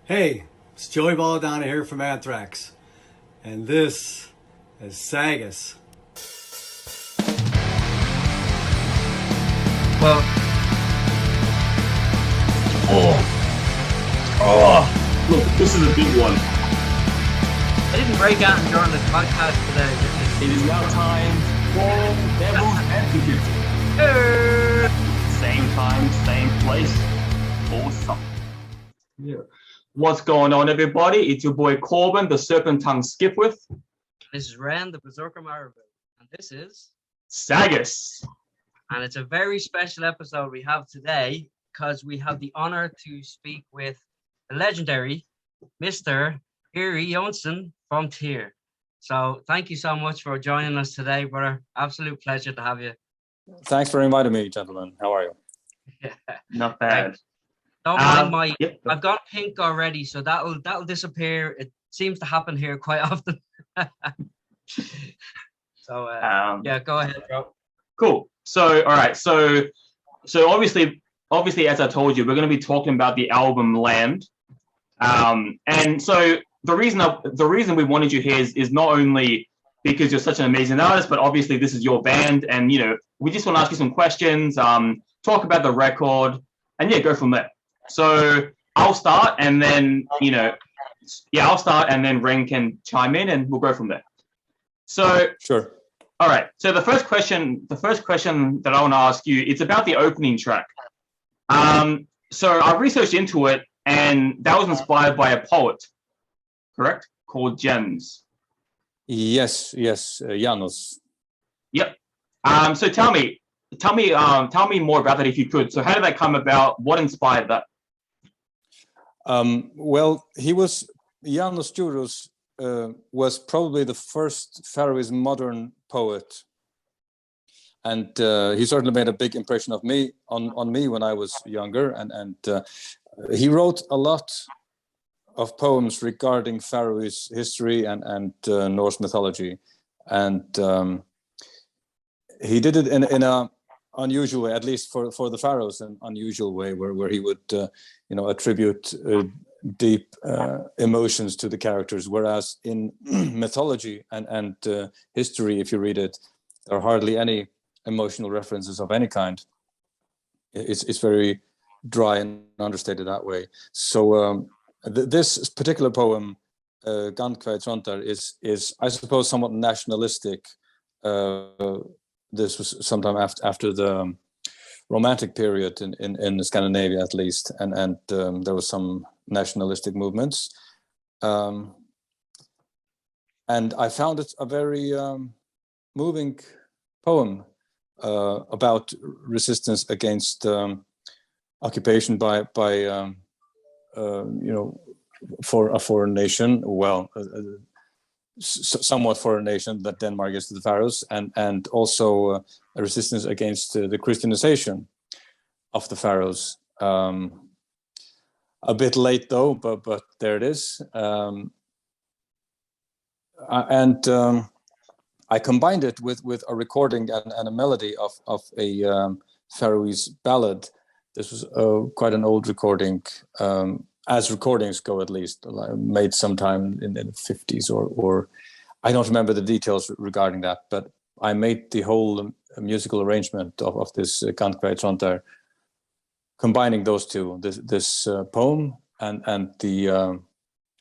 Hey, it's Joey Balladonna here from Anthrax, and this is SAGAS. Well, Look, this is a big one. I didn't break out during the podcast today. It is now time for Devil's Advocate. Same time, same place, awesome. Yeah. What's going on, everybody? It's your boy Corbin, the Serpent Tongue Skipwith. This is Ren, the Berserker Marvel, and this is SAGAS. And it's a very special episode we have today because we have the honor to speak with the legendary Mr. Heri Joensen from Tyr. So thank you so much for joining us today, brother. Absolute pleasure to have you. Thanks for inviting me, gentlemen. How are you? Not bad. Don't mind my. Yep. I've got pink already, so that'll disappear. It seems to happen here quite often. So yeah, go ahead, bro. Cool. So, all right. So obviously, as I told you, we're going to be talking about the album Land. And so the reason we wanted you here is not only because you're such an amazing artist, but obviously this is your band, and we just want to ask you some questions, talk about the record, and go from there. So I'll start, and then I'll start, and then Ren can chime in, and we'll go from there. So sure. All right. So the first question that I want to ask you, it's about the opening track. So I researched into it, and that was inspired by a poet, correct? Called Jens. Yes, Janos. Yep. So tell me more about that if you could. So how did that come about? What inspired that? Well, Janos Juros was probably the first Faroese modern poet, and he certainly made a big impression on me when I was younger, and he wrote a lot of poems regarding Faroese history and Norse mythology, and he did it in a unusual way, at least for the Faroes, an unusual way where he would attribute deep emotions to the characters, whereas in mythology and history, if you read it, there are hardly any emotional references of any kind. It's very dry and understated that way. So this particular poem, Gandkvæðsvandar, is I suppose somewhat nationalistic. This was sometime after the Romantic period in Scandinavia, at least, and there was some nationalistic movements, and I found it a very moving poem about resistance against occupation by for a foreign nation. Well, somewhat foreign nation that Denmark is to the Faroes, and also a resistance against the Christianization of the Faroes. A bit late though, but there it is. I combined it with a recording and a melody of a Faroese ballad. This was quite an old recording, as recordings go, at least, made sometime in the 50s or I don't remember the details regarding that, but I made the whole musical arrangement of this Gandkvæðsvandar, combining those two, this poem and the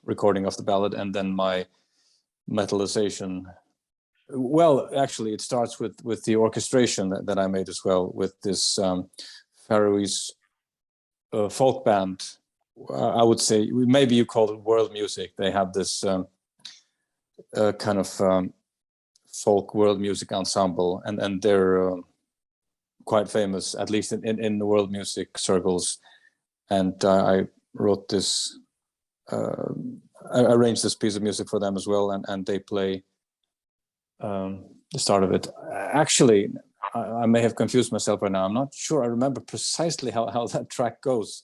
recording of the ballad, and then my metallization. Well, actually, it starts with the orchestration that I made as well, with this Faroese folk band. I would say maybe you call it world music. They have this kind of folk world music ensemble, and they're quite famous, at least in the world music circles. And I wrote this, I arranged this piece of music for them as well, and they play the start of it. Actually, I may have confused myself right now. I'm not sure I remember precisely how that track goes.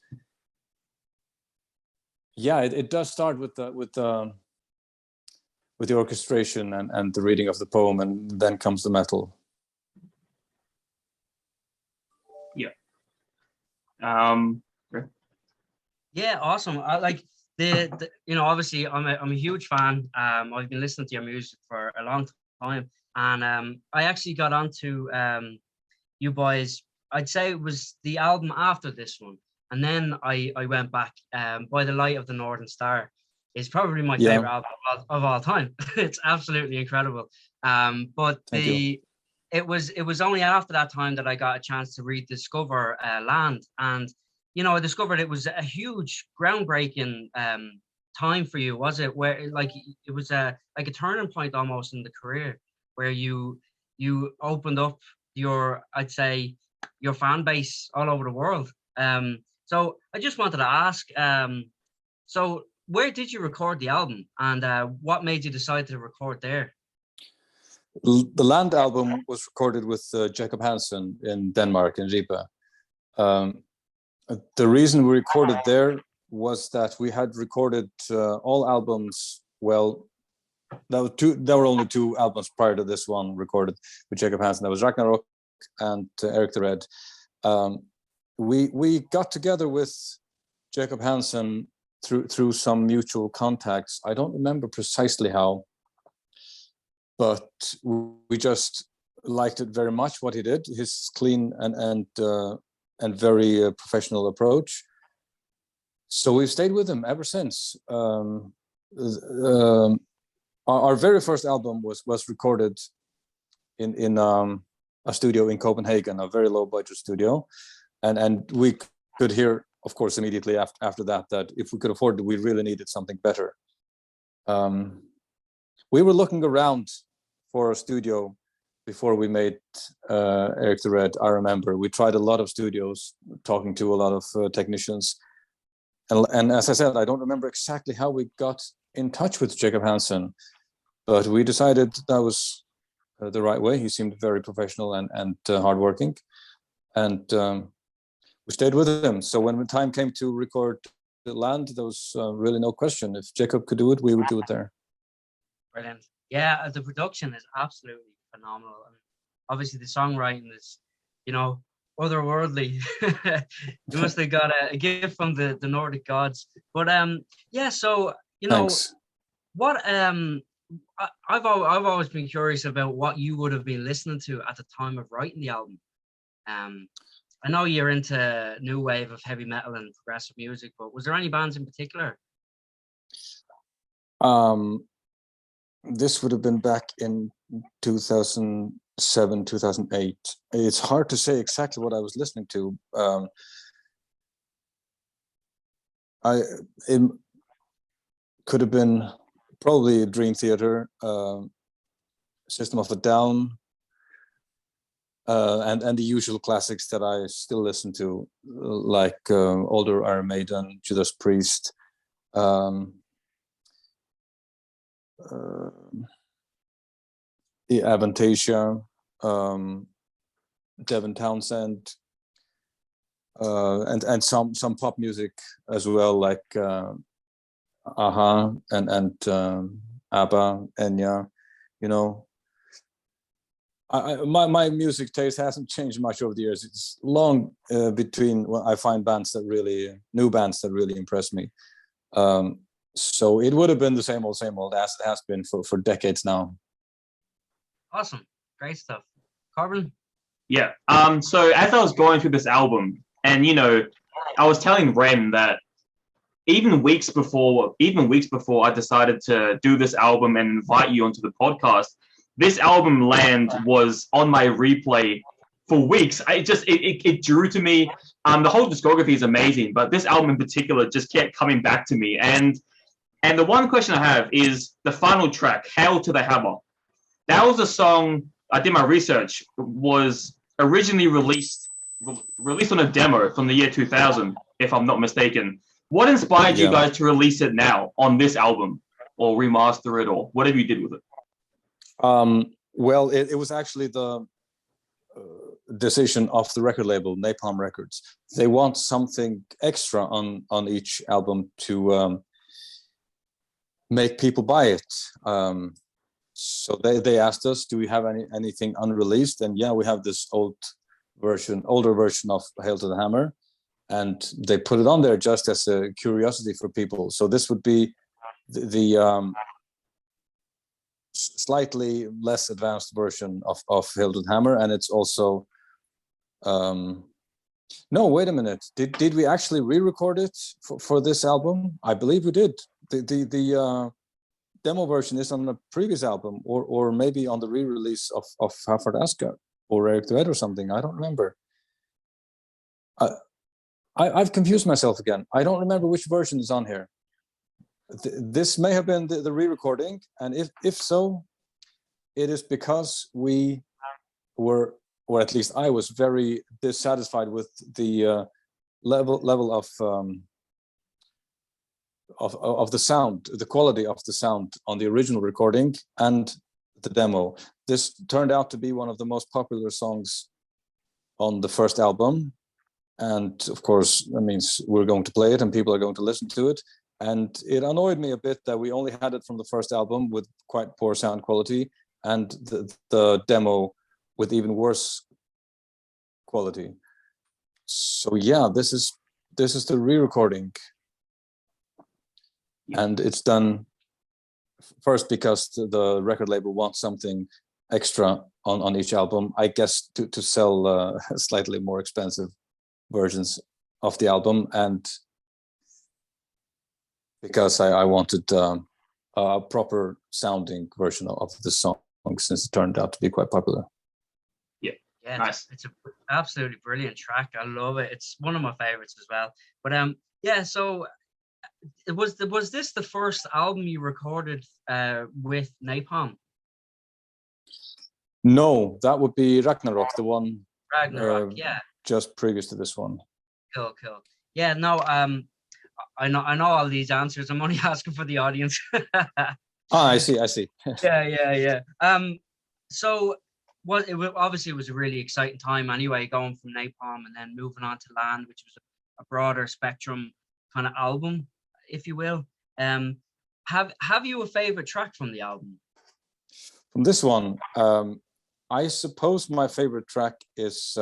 Yeah, it does start with the orchestration and the reading of the poem, and then comes the metal. Yeah. Yeah, awesome. I like you know, obviously I'm a huge fan. I've been listening to your music for a long time, and I actually got onto you boys. I'd say it was the album after this one, and then I went back. By the Light of the Northern Star is probably my Yeah. favorite album of all time. It's absolutely incredible. But Thank you. it was only after that time that I got a chance to rediscover Land, and you know, I discovered it was a huge, groundbreaking time for you, was it? Where like it was a like a turning point almost in the career, where you opened up your, I'd say, your fan base all over the world. So I just wanted to ask, so where did you record the album, and what made you decide to record there? The Land album was recorded with Jacob Hansen in Denmark, in Ribe. The reason we recorded there was that we had recorded all albums. Well, there were only 2 albums prior to this one recorded with Jacob Hansen. That was Ragnarok and Eric the Red. We got together with Jacob Hansen through some mutual contacts. I don't remember precisely how, but we just liked it very much, what he did, his clean and very professional approach. So we've stayed with him ever since. Our very first album was recorded in a studio in Copenhagen, a very low budget studio, and we could hear, of course, immediately after that if we could afford it, we really needed something better. We were looking around for a studio before we made Eric the Red. I remember we tried a lot of studios, talking to a lot of technicians, and as I said, I don't remember exactly how we got in touch with Jacob Hansen, but we decided that was the right way. He seemed very professional and hardworking, and we stayed with him. So when the time came to record the Land, there was really no question. If Jacob could do it, we would do it there. Brilliant. Yeah, the production is absolutely phenomenal. And obviously the songwriting is, you know, otherworldly. You must have got a gift from the Nordic gods. But yeah, so you know, Thanks. what I've always been curious about what you would have been listening to at the time of writing the album. I know you're into new wave of heavy metal and progressive music, but was there any bands in particular? This would have been back in 2007, 2008. It's hard to say exactly what I was listening to. It could have been probably Dream Theater, System of a Down, and the usual classics that I still listen to, like older Iron Maiden, Judas Priest, the Avantasia, Devin Townsend, and some pop music as well, like Aha and ABBA, Enya. You know, my music taste hasn't changed much over the years. It's long between when I find new bands that really impress me. So it would have been the same old as it has been for decades now. Awesome. Great stuff. Corbin? Yeah. So as I was going through this album, and you know, I was telling Ren that even weeks before I decided to do this album and invite you onto the podcast, this album Land was on my replay for weeks. It drew to me. The whole discography is amazing, but this album in particular just kept coming back to me. And the one question I have is the final track, Hail to the Hammer. That was a song, I did my research, was originally released on a demo from the year 2000, if I'm not mistaken. What inspired you guys to release it now on this album, or remaster it, or whatever you did with it? Well, it was actually the decision of the record label, Napalm Records. They want something extra on each album to make people buy it. So they asked us, do we have anything unreleased? And yeah, we have this older version of Hail to the Hammer. and they put it on there just as a curiosity for people. So this would be the slightly less advanced version of Hilden Hammer, and it's also no, wait a minute. Did we actually re-record it for this album? I believe we did. The demo version is on the previous album, or maybe on the re-release of Halford Asgard or Eric Duet or something. I don't remember. I've confused myself again. I don't remember which version is on here. This may have been the re-recording, and if so, it is because we were, or at least I was, very dissatisfied with the level of the sound, the quality of the sound on the original recording and the demo. This turned out to be one of the most popular songs on the first album, and of course that means we're going to play it and people are going to listen to it. And it annoyed me a bit that we only had it from the first album with quite poor sound quality, and the demo with even worse quality. So yeah, this is the re-recording, and it's done first because the record label wants something extra on each album, I guess, to sell slightly more expensive versions of the album, and because I wanted a proper sounding version of the song, since it turned out to be quite popular. Yeah, Nice. it's an absolutely brilliant track. I love it. It's one of my favorites as well. But yeah, so was this the first album you recorded with Napalm? No, that would be Ragnarok, the one Ragnarok, yeah. just previous to this one. Cool. Yeah, no, I know all these answers. I'm only asking for the audience. I see. Yeah. So obviously it was a really exciting time anyway, going from Napalm and then moving on to Land, which was a broader spectrum kind of album, if you will. Have you a favorite track from the album? From this one, I suppose my favorite track is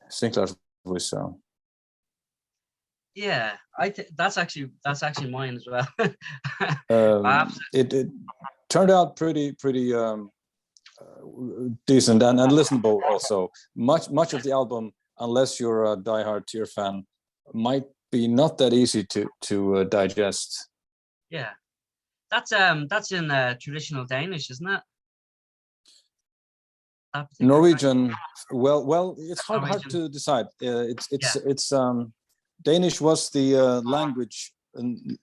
Sinclair's voice. Yeah, that's actually mine as well. It turned out pretty decent and listenable also. Much of the album, unless you're a diehard Tyr fan, might be not that easy to digest. Yeah, that's in traditional Danish, isn't it? Norwegian. Well, it's hard to decide. It's Danish was the language,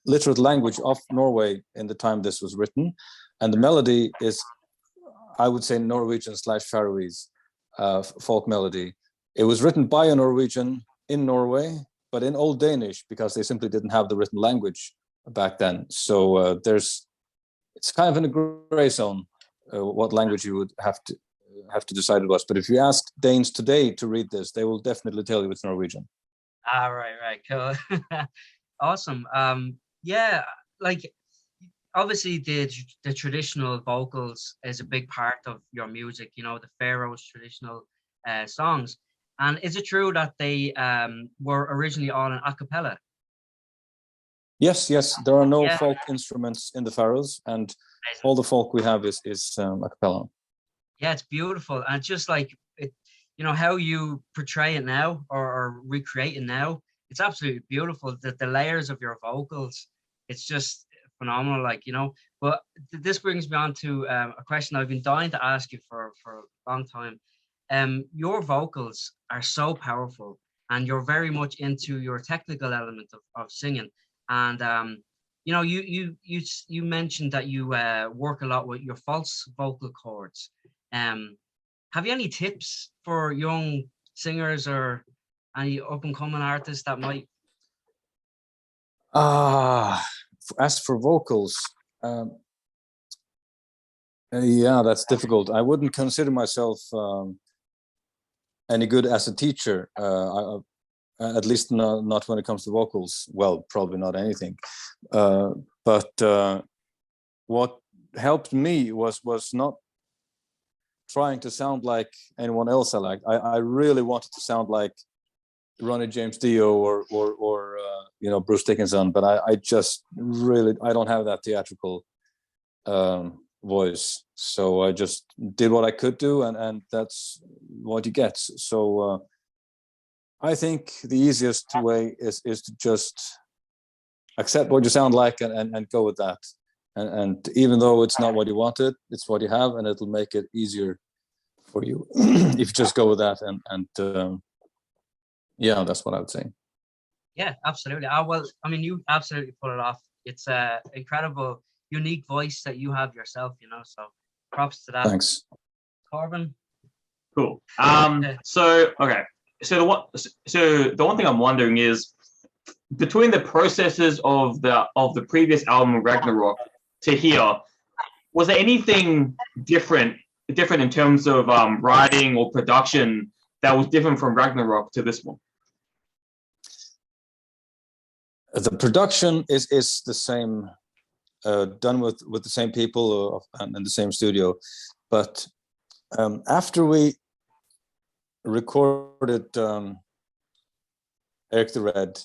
literate language of Norway in the time this was written, and the melody is, I would say, Norwegian/Faroese folk melody. It was written by a Norwegian in Norway, but in Old Danish, because they simply didn't have the written language back then. So it's kind of in a gray zone what language you would have to decide it was. But if you ask Danes today to read this, they will definitely tell you it's Norwegian. Ah, right, cool. Awesome. Yeah, like obviously the traditional vocals is a big part of your music, you know, the Faroes traditional songs. And is it true that they were originally all in a cappella? Yes, there are no folk instruments in the Faroes, and all the folk we have is a cappella. Yeah, it's beautiful, and just like it, you know, how you portray it now or recreate it now, it's absolutely beautiful. The layers of your vocals, it's just phenomenal, like, you know. But this brings me on to a question I've been dying to ask you for a long time. Your vocals are so powerful, and you're very much into your technical element of singing. And you know, you mentioned that you work a lot with your false vocal cords. Have you any tips for young singers or any up and coming artists that might? As for vocals, yeah, that's difficult. I wouldn't consider myself any good as a teacher. At least not when it comes to vocals. Well, probably not anything. But what helped me was not trying to sound like anyone else I liked. I really wanted to sound like Ronnie James Dio or Bruce Dickinson, but I just really I don't have that theatrical voice, so I just did what I could do, and that's what you get. So I think the easiest way is to just accept what you sound like and go with that. And even though it's not what you wanted, it's what you have, and it'll make it easier for you if you just go with that. And yeah, that's what I would say. Yeah, absolutely. Well, I mean, you absolutely pull it off. It's a incredible, unique voice that you have yourself, so props to that. Thanks. Corbin? Cool. So the one thing I'm wondering is, between the processes of the previous album Ragnarok to here, was there anything different in terms of writing or production that was different from Ragnarok to this one? The production is the same, done with the same people and in the same studio, but after we recorded Eric the Red,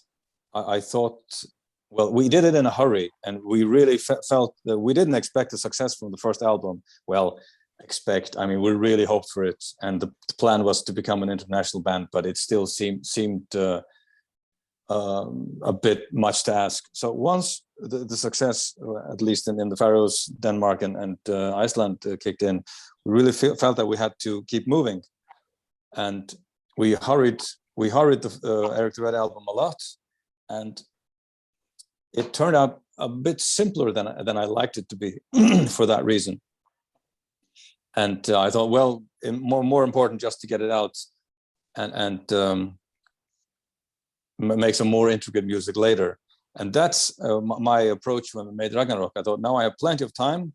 I thought, well, we did it in a hurry, and we really felt that we didn't expect the success from the first album. Well, I mean, we really hoped for it, and the plan was to become an international band, but it still seemed a bit much to ask. So once the success, at least in the Faroes, Denmark, and Iceland kicked in, we really felt that we had to keep moving, and we hurried the Eric the Red album a lot, and it turned out a bit simpler than I liked it to be for that reason. And I thought, well, more important just to get it out and make some more intricate music later. And that's my approach when we made Ragnarok. I thought, now I have plenty of time.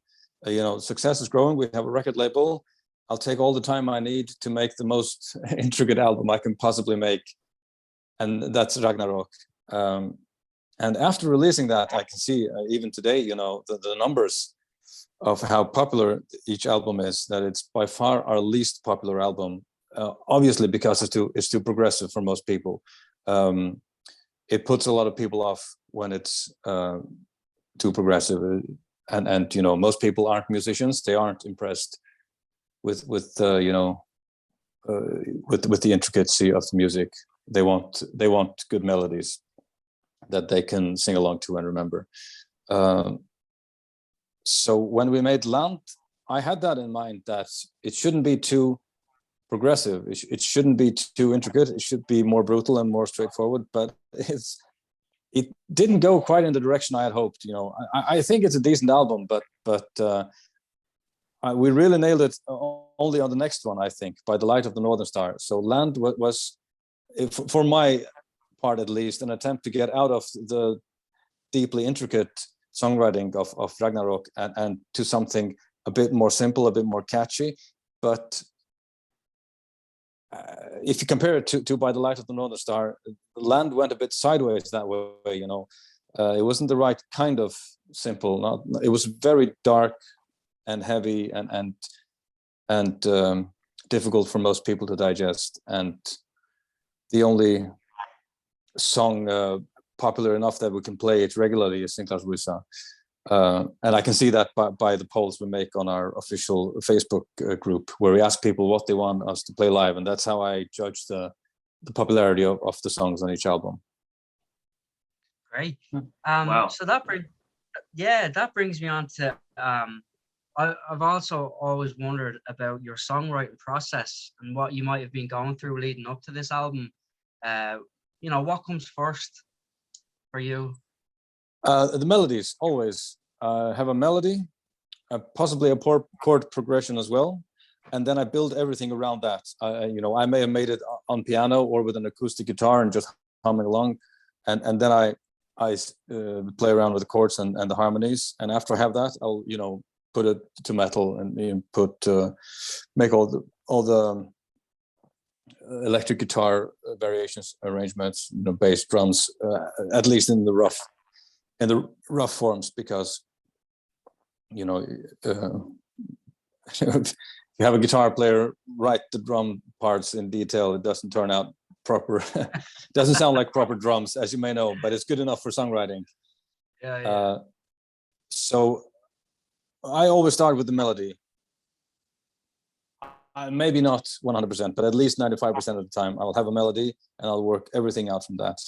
Success is growing. We have a record label. I'll take all the time I need to make the most intricate album I can possibly make. And that's Ragnarok. And after releasing that, I can see even today, the numbers of how popular each album is, that it's by far our least popular album, obviously because it's too progressive for most people. It puts a lot of people off when it's too progressive, and most people aren't musicians. They aren't impressed with the intricacy of the music. They want good melodies that they can sing along to and remember. So when we made Land, I had that in mind, that it shouldn't be too progressive. It shouldn't be too intricate. It should be more brutal and more straightforward. But it didn't go quite in the direction I had hoped. I think it's a decent album, but we really nailed it only on the next one, I think, By the Light of the Northern Star. So Land was, for my part at least, an attempt to get out of the deeply intricate songwriting of Ragnarok and to something a bit more simple, a bit more catchy. But if you compare it to By the Light of the Northern Star, Land went a bit sideways that way. It wasn't the right kind of simple. It was very dark and heavy and difficult for most people to digest. And the only song popular enough that we can play it regularly is Singlar Rusa. And I can see that by the polls we make on our official Facebook group, where we ask people what they want us to play live, and that's how I judge the popularity of the songs on each album. Great. Wow. So that brings me on to I've also always wondered about your songwriting process and what you might have been going through leading up to this album. What comes first for you? The melodies always have a melody, possibly a chord progression as well, and then I build everything around that. I may have made it on piano or with an acoustic guitar and just humming along, and then I play around with the chords and the harmonies. And after I have that, I'll put it to metal and make all the electric guitar variations, arrangements, bass, drums, at least in the rough forms, because if you have a guitar player write the drum parts in detail, it doesn't turn out proper. Doesn't sound like proper drums, as you may know, but it's good enough for songwriting. Yeah. So I always start with the melody. Maybe not 100%, but at least 95% of the time, I'll have a melody and I'll work everything out from that.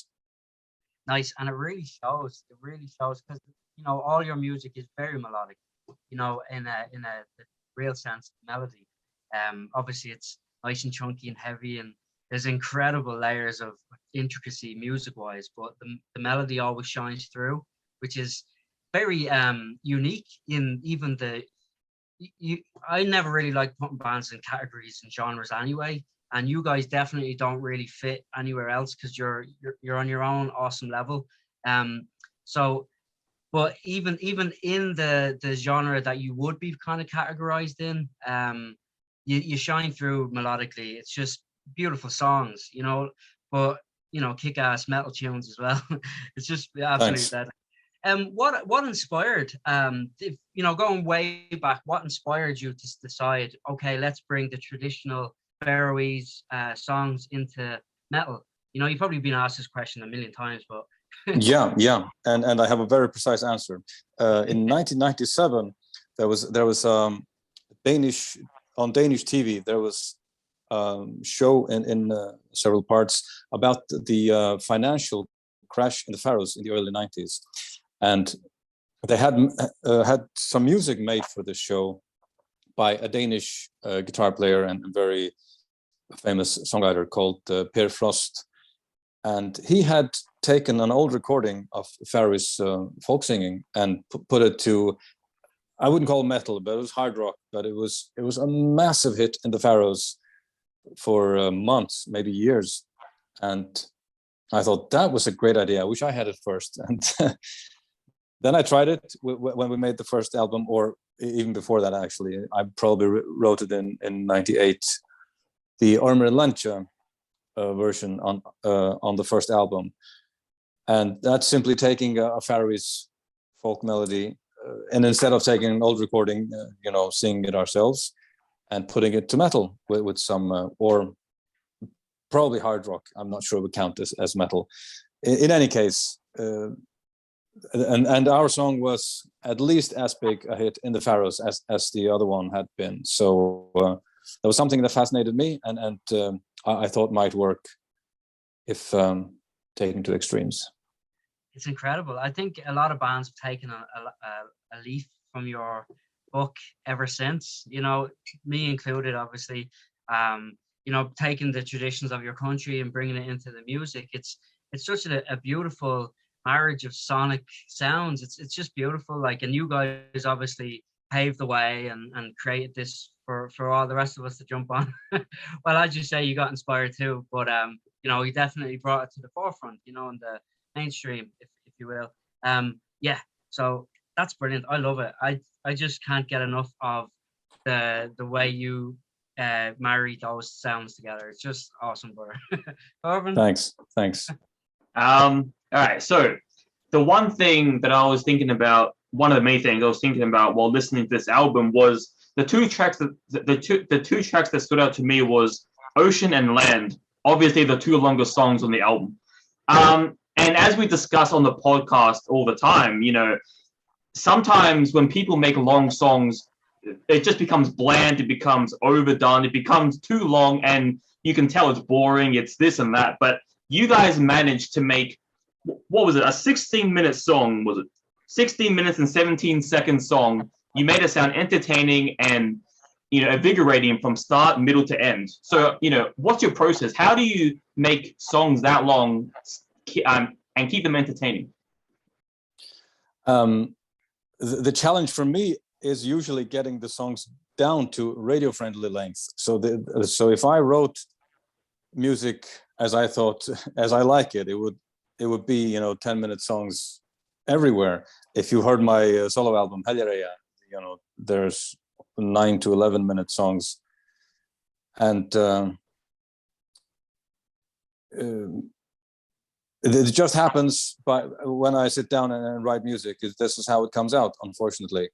Nice, and it really shows. It really shows because all your music is very melodic. In a real sense of melody. Obviously, it's nice and chunky and heavy, and there's incredible layers of intricacy music-wise. But the melody always shines through, which is very unique in even the. I never really like putting bands in categories and genres anyway, and you guys definitely don't really fit anywhere else because you're on your own awesome level. So, but even in the genre that you would be kind of categorized in, you shine through melodically. It's just beautiful songs, but kick-ass metal tunes as well. It's just absolutely that. What inspired, going way back, what inspired you to decide, okay, let's bring the traditional Faroese songs into metal? You've probably been asked this question a million times, but yeah, and I have a very precise answer. In 1997, there was Danish TV. There was show in several parts about the financial crash in the Faroes in the early 90s. And they had some music made for this show by a Danish guitar player and very famous songwriter called Per Frost. And he had taken an old recording of Faroese folk singing and put it to, I wouldn't call it metal, but it was hard rock. But it was a massive hit in the Faroes for months, maybe years. And I thought that was a great idea. I wish I had it first. And then I tried it when we made the first album, or even before that, actually. I probably wrote it in 98, the Ormer Lancha version on the first album. And that's simply taking a Faroese folk melody, and instead of taking an old recording, singing it ourselves and putting it to metal with some, or probably hard rock. I'm not sure we count this as metal. In any case, and our song was at least as big a hit in the Faroes as the other one had been. So that was something that fascinated me, and I thought might work if taken to extremes. It's incredible. I think a lot of bands have taken a leaf from your book ever since. Me included, obviously. Taking the traditions of your country and bringing it into the music. It's such a beautiful marriage of sonic sounds. It's just beautiful. And you guys obviously paved the way and created this for all the rest of us to jump on. Well, as you say, you got inspired too, but you definitely brought it to the forefront, in the mainstream, if you will. So that's brilliant. I love it. I just can't get enough of the way you marry those sounds together. It's just awesome, brother. Corbin? Thanks. All right. So the one thing that I was thinking about, one of the main things I was thinking about while listening to this album was the two tracks that stood out to me was Ocean and Land. Obviously, the two longest songs on the album. And as we discuss on the podcast all the time, sometimes when people make long songs, it just becomes bland, it becomes overdone, it becomes too long, and you can tell it's boring, it's this and that. But you guys managed to make, what was it, a 16-minute song, was it? 16 minutes and 17 second song. You made it sound entertaining and, invigorating from start, middle to end. So, what's your process? How do you make songs that long and keep them entertaining? The challenge for me is usually getting the songs down to radio-friendly length. So if I wrote music as I like it, it would be 10-minute songs everywhere. If you heard my solo album Heri, there's 9 to 11-minute songs, and it just happens when I sit down and write music. This is how it comes out, unfortunately.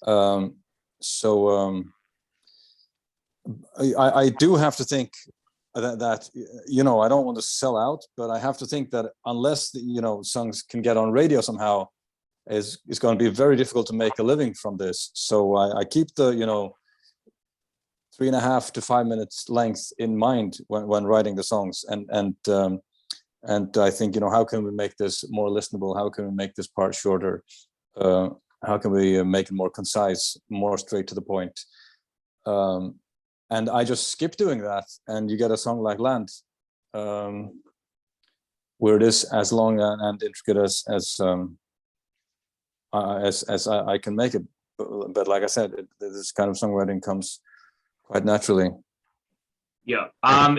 I do have to think that you know, I don't want to sell out, but I have to think that unless the, you know, songs can get on radio somehow, it's going to be very difficult to make a living from this. So I keep the, you know, 3.5 to 5 minutes length in mind when writing the songs, and I think, you know, how can we make this more listenable? How can we make this part shorter? How can we make it more concise, more straight to the point? And I just skip doing that, and you get a song like Land, where it is as long and intricate as I can make it. But like I said, this kind of songwriting comes quite naturally. Yeah.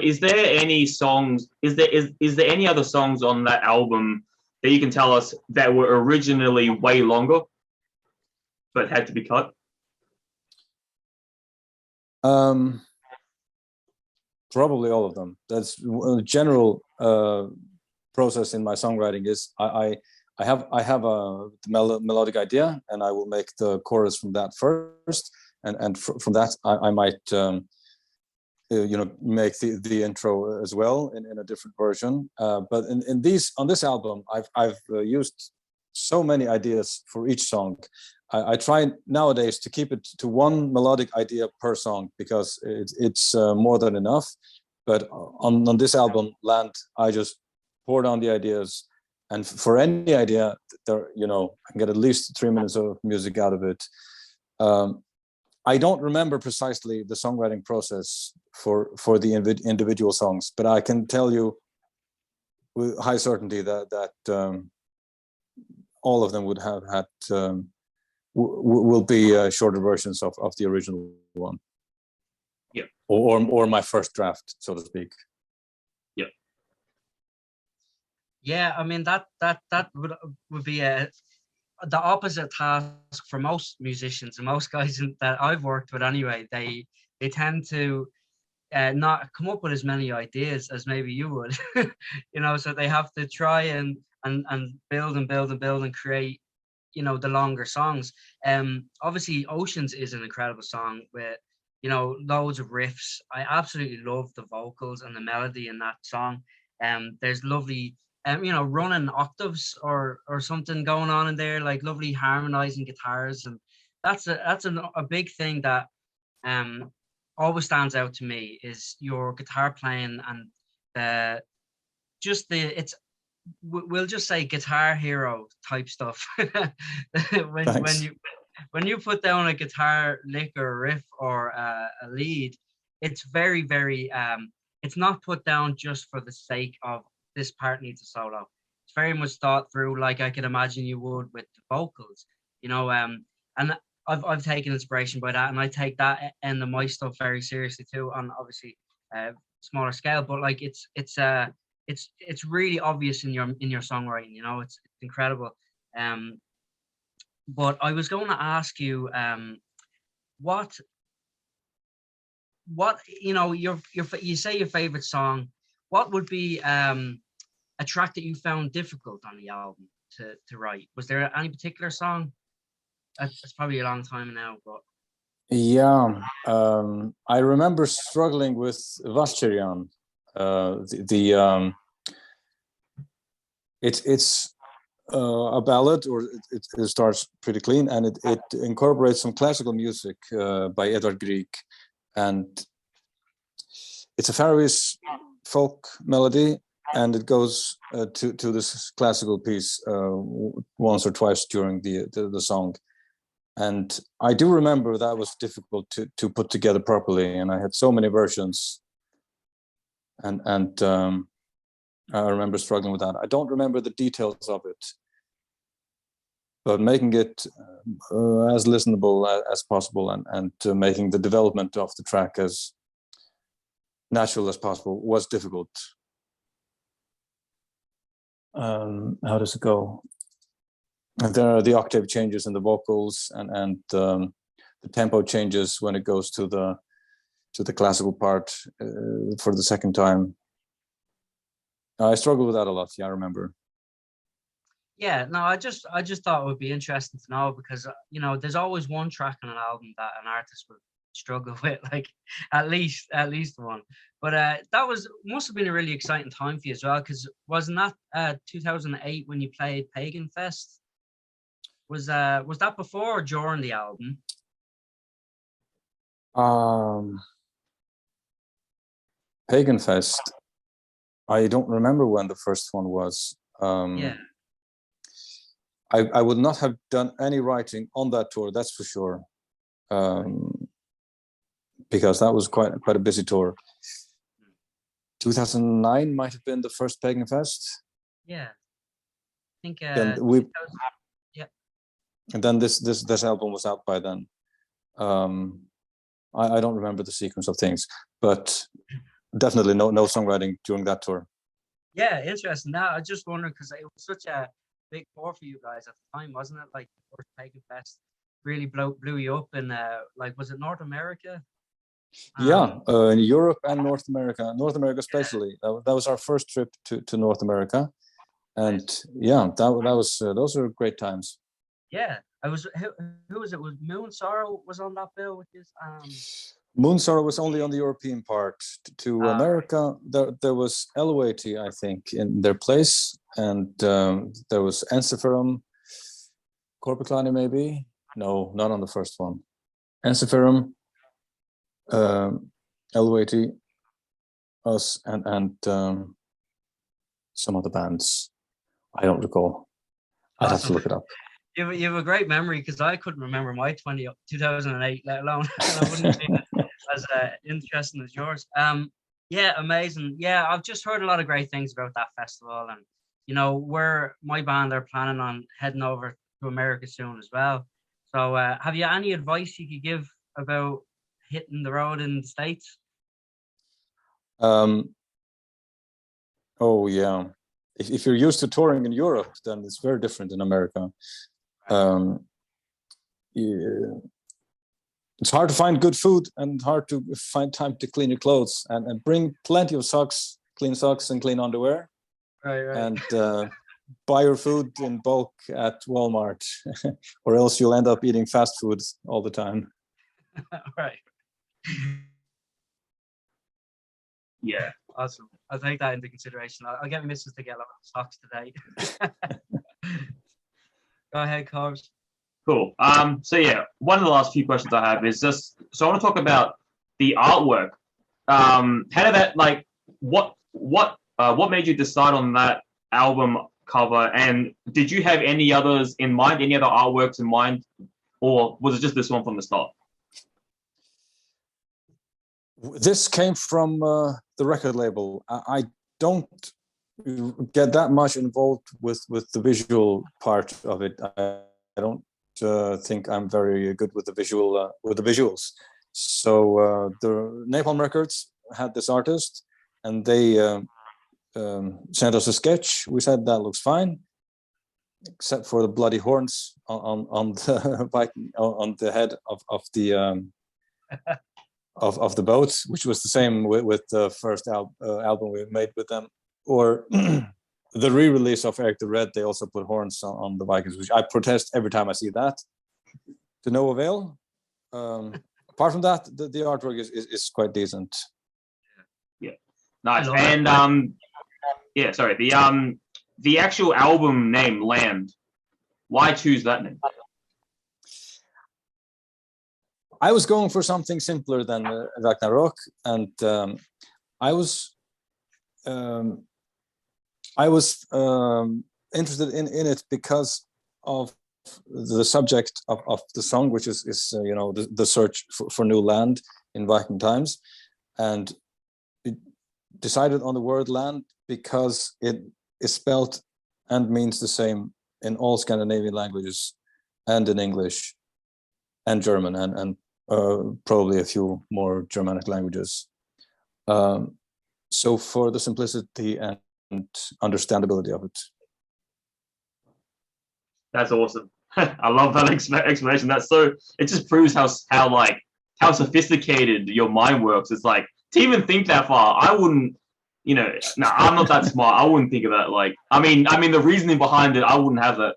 Is there any songs? Is there any other songs on that album that you can tell us that were originally way longer, but had to be cut? Probably all of them. That's a general process in my songwriting. Is I have a melodic idea, and I will make the chorus from that first, and from that I might you know, make the intro as well in a different version. But on this album, I've used so many ideas for each song. I try nowadays to keep it to one melodic idea per song, because it's more than enough. But on this album, Land, I just pour down the ideas, and for any idea, there, you know, I can get at least 3 minutes of music out of it. I don't remember precisely the songwriting process for the individual songs, but I can tell you with high certainty that all of them would have had will be shorter versions of the original one. Yeah. Or my first draft, so to speak. Yeah. Yeah, I mean that would be the opposite task for most musicians and most guys that I've worked with anyway. They tend to not come up with as many ideas as maybe you would, you know, so they have to try and build and build and build and create, you know, the longer songs. Obviously Oceans is an incredible song with, you know, loads of riffs. I absolutely love the vocals and the melody in that song. There's lovely you know, running octaves or something going on in there, like lovely harmonizing guitars, and that's a big thing that always stands out to me, is your guitar playing and it's we'll just say Guitar Hero type stuff. when you put down a guitar lick or a riff or a lead, it's very, very it's not put down just for the sake of this part needs a solo. It's very much thought through, like I could imagine you would with the vocals, you know. And I've taken inspiration by that, and I take that end of my stuff very seriously too, on obviously smaller scale. But like it's really obvious in your songwriting, you know. It's incredible. But I was going to ask you, what you know, you say your favorite song. What would be a track that you found difficult on the album to write? Was there any particular song? It's probably a long time now, but yeah, I remember struggling with Vascherian. It's a ballad, or it starts pretty clean, and it incorporates some classical music by Edvard Grieg, and it's a Faroese folk melody, and it goes to this classical piece once or twice during the song. And I do remember that was difficult to put together properly, and I had so many versions, and I remember struggling with that. I don't remember the details of it, but making it as listenable as possible, and making the development of the track as natural as possible was difficult. How does it go? There are the octave changes in the vocals, and the tempo changes when it goes to the classical part for the second time. I struggled with that a lot. Yeah, I remember. yeah, no, I just thought it would be interesting to know, because you know, there's always one track on an album that an artist will struggle with, like at least one. But that must have been a really exciting time for you as well, because wasn't that 2008 when you played Pagan Fest? Was that before or during the album? Pagan Fest. I don't remember when the first one was. Yeah. I would not have done any writing on that tour, that's for sure, because that was quite a busy tour. 2009 might have been the first Pagan Fest. Yeah, I think. Yeah. And then this album was out by then. I don't remember the sequence of things, but definitely no songwriting during that tour. Yeah, interesting. Now I just wondered, because it was such a big tour for you guys at the time, wasn't it? Like the first Pagan Fest really blew you up in like, was it North America? Yeah, in Europe and North America especially. That was our first trip to North America, and yeah, that was those were great times. Yeah, I was. Who was it? Was Moon Sorrow was on that bill with this? Moon Sorrow was only on the European part. To America, there was Elwati, I think, in their place, and there was Ensiferum, Corpiclani maybe. No, not on the first one. Ensiferum, Elwati, us, and some other bands. I don't recall. I'd have to look it up. You have a great memory, because I couldn't remember my 2008, let alone, and I wouldn't be as interesting as yours. Yeah, amazing. Yeah, I've just heard a lot of great things about that festival, and my band are planning on heading over to America soon as well. So, have you any advice you could give about hitting the road in the States? Oh yeah, if you're used to touring in Europe, then it's very different in America. Yeah. It's hard to find good food and hard to find time to clean your clothes, and bring plenty of clean socks and clean underwear. Right. And buy your food in bulk at Walmart, or else you'll end up eating fast food all the time. Right. Yeah. Awesome. I'll take that into consideration. I'll get my missus to get a lot of socks today. Go ahead, Corbs. Cool. So yeah, one of the last few questions I have is just, so I want to talk about the artwork. How did that, like, what made you decide on that album cover, and did you have any others in mind, any other artworks in mind, or was it just this one from the start? This came from the record label. I don't get that much involved with the visual part of it. I don't think I'm very good with the visuals. So the Napalm Records had this artist, and they sent us a sketch. We said that looks fine, except for the bloody horns on the Viking, on the head of the of the boat, which was the same with the first album we made with them. Or the re-release of Eric the Red, they also put horns on the Vikings, which I protest every time I see that, to no avail. Apart from that, the artwork is quite decent. Yeah, nice. And yeah, sorry, the actual album name, Land, why choose that name? I was going for something simpler than Ragnarok, and I was interested in it because of the subject of the song, which is the search for new land in Viking times, and it decided on the word land because it is spelled and means the same in all Scandinavian languages and in English and German and probably a few more Germanic languages. So for the simplicity and understandability of it. That's awesome. I love that explanation. That's so, it just proves how sophisticated your mind works. It's like, to even think that far, I wouldn't, I'm not that smart. I wouldn't think of that. Like, I mean, the reasoning behind it, I wouldn't have that.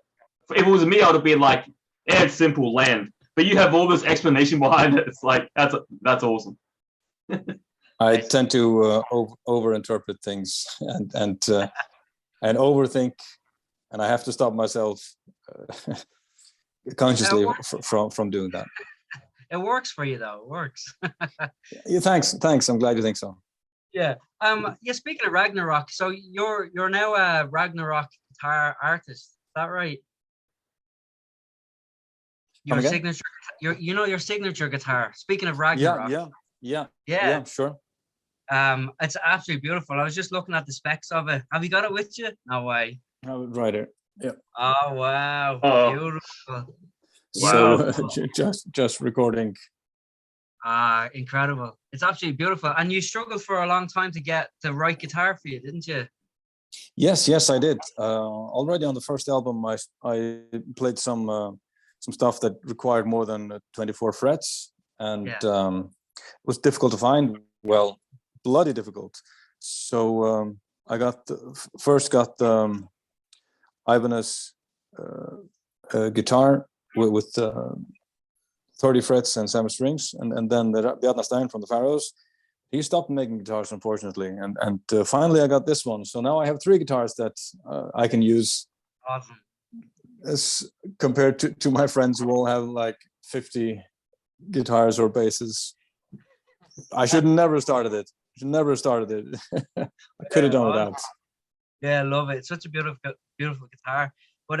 If it was me, I would have been like, yeah, it's simple, land. but you have all this explanation behind it. It's like that's awesome. I tend to overinterpret things and overthink, and I have to stop myself consciously from doing that. It works for you though. It works. Yeah, thanks. I'm glad you think so. Yeah. Yeah. Speaking of Ragnarok, so you're now a Ragnarok guitar artist. Is that right? Your signature, your signature guitar. Speaking of Ragnarok. Yeah. Sure. It's absolutely beautiful. I was just looking at the specs of it. Have you got it with you? No way. I would write it. Yeah. Oh wow. Oh. Beautiful. So just recording. Incredible. It's absolutely beautiful. And you struggled for a long time to get the right guitar for you, didn't you? Yes, I did. Already on the first album, I played some stuff that required more than 24 frets, and it was difficult to find. Well, bloody difficult. So I first got Ibanez guitar with 30 frets and 7 strings, and then the Bjarne Stein from the Faroes. He stopped making guitars, unfortunately, and finally I got this one. So now I have 3 guitars that I can use. Awesome. As compared to my friends who all have like 50 guitars or basses. I should never started it. I could have done without. Yeah, I love it. It's such a beautiful guitar. But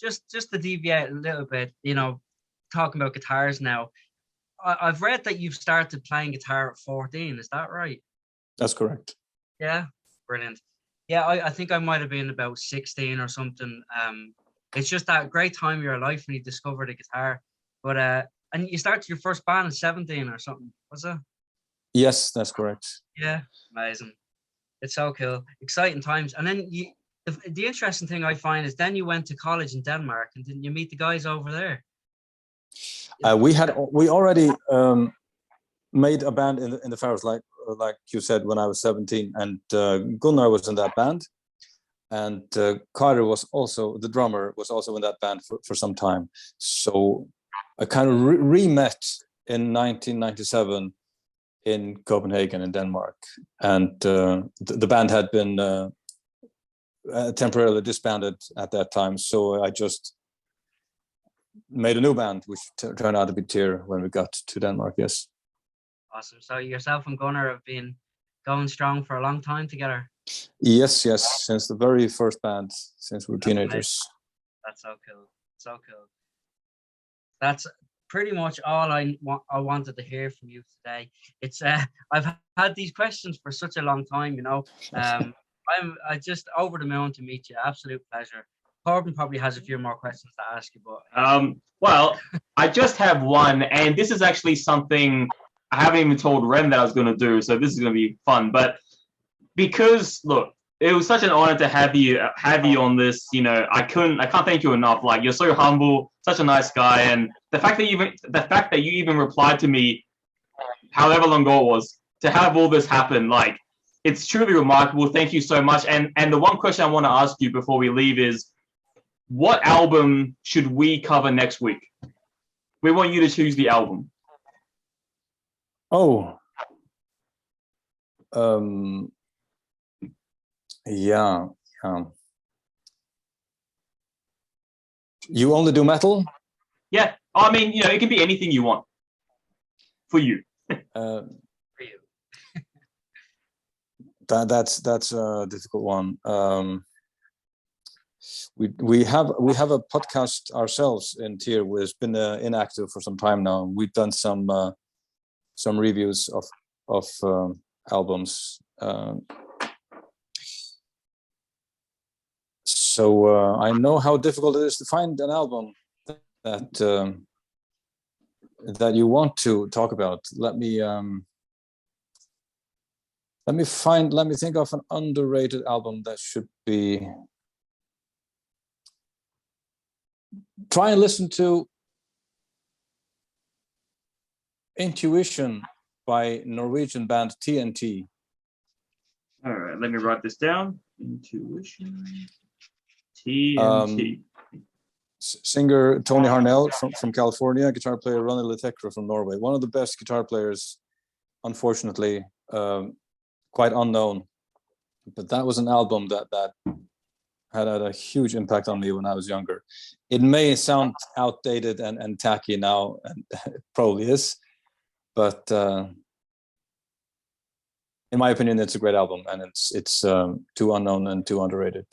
just to deviate a little bit, talking about guitars now. I've read that you've started playing guitar at 14. Is that right? That's correct. Yeah, brilliant. Yeah, I think I might have been about 16 or something. It's just that great time of your life when you discovered a guitar. But and you started your first band at 17 or something, was it? Yes, that's correct. Yeah, amazing. It's so cool. Exciting times. And then the interesting thing I find is then you went to college in Denmark, and didn't you meet the guys over there? We already made a band in the Faroes, like you said, when I was 17, and Gunnar was in that band, and Carter was also, the drummer, was also in that band for some time. So I kind of re-met in 1997 in Copenhagen in Denmark, and the band had been temporarily disbanded at that time. So I just made a new band, which turned out to be Tyr when we got to Denmark. Yes. Awesome. So yourself and Gunnar have been going strong for a long time together. Yes, since the very first band, since we were teenagers. That's so cool. So cool. That's pretty much all I wanted to hear from you today. It's I've had these questions for such a long time, I just over the moon to meet you. Absolute pleasure. Corbin probably has a few more questions to ask you, but well, I just have one, and this is actually something I haven't even told Ren that I was going to do, so this is going to be fun. But because look, it was such an honor to have you on this. I can't thank you enough. Like, you're so humble, such a nice guy, and the fact that you even replied to me, however long ago it was, to have all this happen, like, it's truly remarkable. Thank you so much. And the one question I want to ask you before we leave is, what album should we cover next week? We want you to choose the album. Oh. Yeah. You only do metal? Yeah. I mean, it can be anything you want. For you. For you. That's a difficult one. We have a podcast ourselves in Tyr, which has been inactive for some time now. We've done some reviews of albums. So I know how difficult it is to find an album that you want to talk about. Let me think of an underrated album that should be. Try and listen to Intuition by Norwegian band TNT. All right, let me write this down. Intuition. TNT. singer Tony Harnell from California, guitar player Ronny Letekra from Norway. One of the best guitar players, unfortunately, quite unknown. But that was an album that had a huge impact on me when I was younger. It may sound outdated and tacky now, and it probably is, but in my opinion, it's a great album, and it's too unknown and too underrated.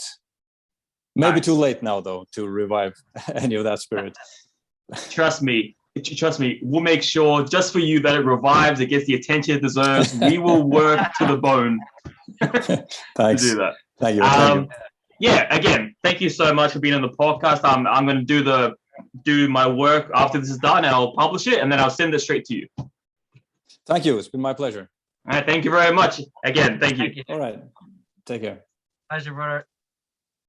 Maybe too late now, though, to revive any of that spirit. Trust me, we'll make sure just for you that it revives, it gets the attention it deserves. We will work to the bone to do that. Thank you. Yeah, again, thank you so much for being on the podcast. I'm going to do my work after this is done, and I'll publish it, and then I'll send it straight to you. Thank you. It's been my pleasure. All right, thank you very much. Again, thank you. All right. Take care. Pleasure, brother.